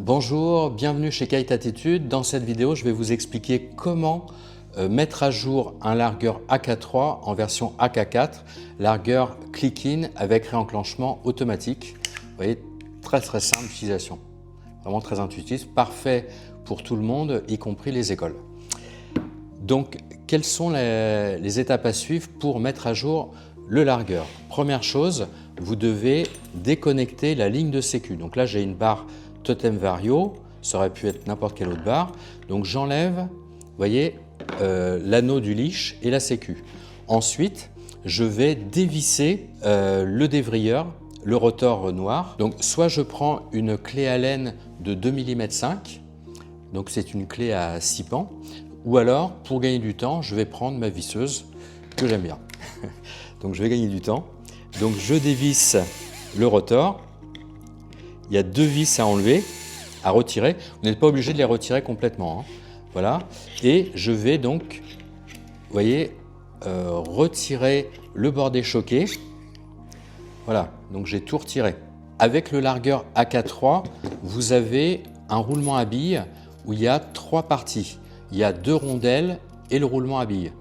Bonjour, bienvenue chez Kite Attitude. Dans cette vidéo, je vais vous expliquer comment mettre à jour un largueur AK3 en version AK4, largueur click-in avec réenclenchement automatique. Vous voyez, très simple d'utilisation, vraiment très intuitif, parfait pour tout le monde, y compris les écoles. Donc, quelles sont les étapes à suivre pour mettre à jour le largueur? Première chose, vous devez déconnecter la ligne de sécu. Donc là, j'ai une barre Totem Vario, ça aurait pu être n'importe quelle autre barre. Donc j'enlève, vous voyez, l'anneau du leash et la sécu. Ensuite, je vais dévisser le dévrilleur, le rotor noir. Donc soit je prends une clé Allen de 2 mm 5, donc c'est une clé à 6 pans, ou alors pour gagner du temps, je vais prendre ma visseuse que j'aime bien. Donc je vais gagner du temps. Donc je dévisse le rotor. Il y a deux vis à enlever, à retirer. Vous n'êtes pas obligé de les retirer complètement, hein. Voilà. Et je vais donc, vous voyez, retirer le bordé choqué. Voilà, donc j'ai tout retiré. Avec le largueur AK3, vous avez un roulement à billes où il y a trois parties. Il y a deux rondelles et le roulement à billes.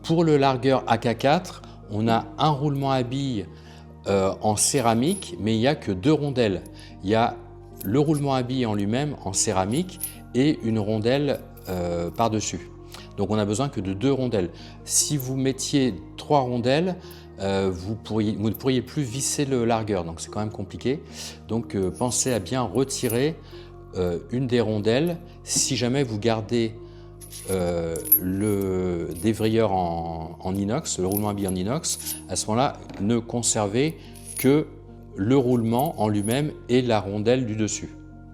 Pour le largueur AK4, on a un roulement à billes en céramique, mais il n'y a que deux rondelles. Il y a le roulement à billes en lui-même en céramique et une rondelle par-dessus. Donc on n'a besoin que de deux rondelles. Si vous mettiez trois rondelles, vous ne pourriez plus visser le largueur, donc c'est quand même compliqué. Donc pensez à bien retirer une des rondelles. Si jamais vous gardez le dévrilleur en inox, le roulement à billes en inox, à ce moment-là, ne conservez que le roulement en lui-même et la rondelle du dessus.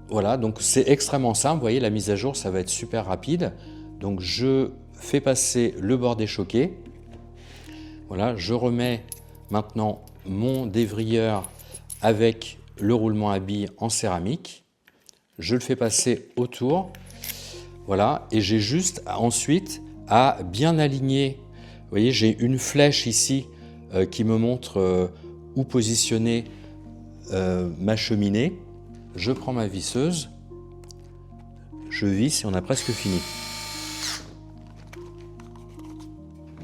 Voilà, donc c'est extrêmement simple. Vous voyez, la mise à jour, ça va être super rapide. Donc je fais passer le bordé choqué. Voilà, je remets maintenant mon dévrilleur avec le roulement à billes en céramique. Je le fais passer autour. Voilà, et j'ai juste ensuite à bien aligner. Vous voyez, j'ai une flèche ici qui me montre où positionner ma cheminée. Je prends ma visseuse, je visse et on a presque fini.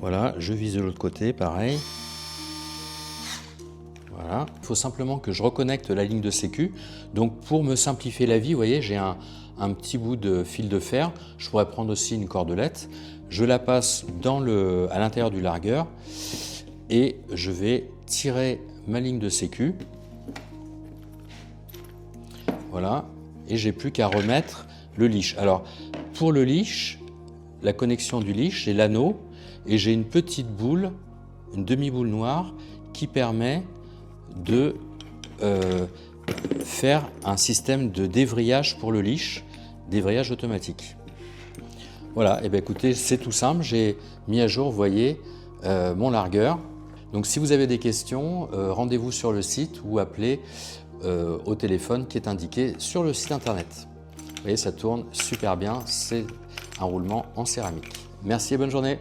Voilà, je visse de l'autre côté, pareil. Voilà, il faut simplement que je reconnecte la ligne de sécu. Donc pour me simplifier la vie, vous voyez, j'ai un petit bout de fil de fer. Je pourrais prendre aussi une cordelette. Je la passe à l'intérieur du largueur et je vais tirer ma ligne de sécu. Voilà, et j'ai plus qu'à remettre le leash. Alors pour le leash, la connexion du leash, j'ai l'anneau et j'ai une petite boule, une demi-boule noire qui permet de faire un système de dévrillage pour le leash, dévrillage automatique. Voilà, et bien écoutez, c'est tout simple, j'ai mis à jour, vous voyez, mon largueur. Donc si vous avez des questions, rendez-vous sur le site ou appelez au téléphone qui est indiqué sur le site internet. Vous voyez, ça tourne super bien, c'est un roulement en céramique. Merci et bonne journée.